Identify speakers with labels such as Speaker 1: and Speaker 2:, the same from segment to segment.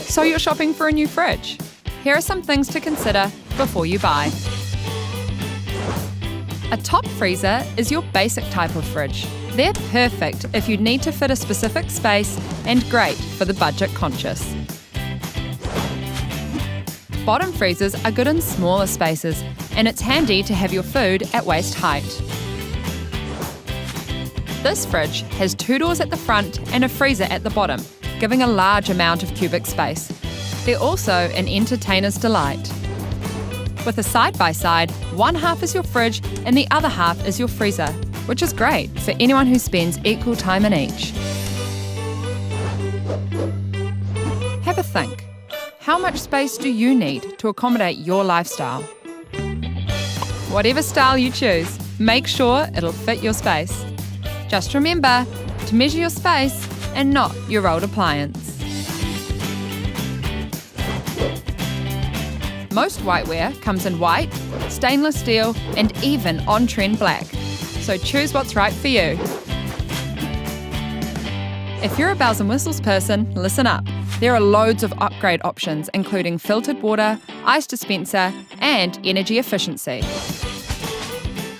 Speaker 1: So you're shopping for a new fridge? Here are some things to consider before you buy. A top freezer is your basic type of fridge. They're perfect if you need to fit a specific space and great for the budget conscious. Bottom freezers are good in smaller spaces, and it's handy to have your food at waist height. This fridge has 2 doors at the front and a freezer at the bottom, giving a large amount of cubic space. They're also an entertainer's delight. With a side-by-side, one half is your fridge and the other half is your freezer, which is great for anyone who spends equal time in each. Have a think. How much space do you need to accommodate your lifestyle? Whatever style you choose, make sure it'll fit your space. Just remember to measure your space and not your old appliance. Most whiteware comes in white, stainless steel, and even on-trend black. So choose what's right for you. If you're a bells and whistles person, listen up. There are loads of upgrade options, including filtered water, ice dispenser, and energy efficiency.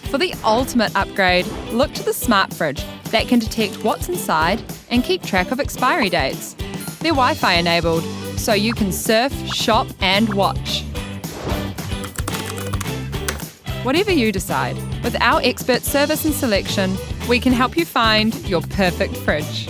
Speaker 1: For the ultimate upgrade, look to the smart fridge that can detect what's inside and keep track of expiry dates. They're Wi-Fi enabled, so you can surf, shop, and watch. Whatever you decide, with our expert service and selection, we can help you find your perfect fridge.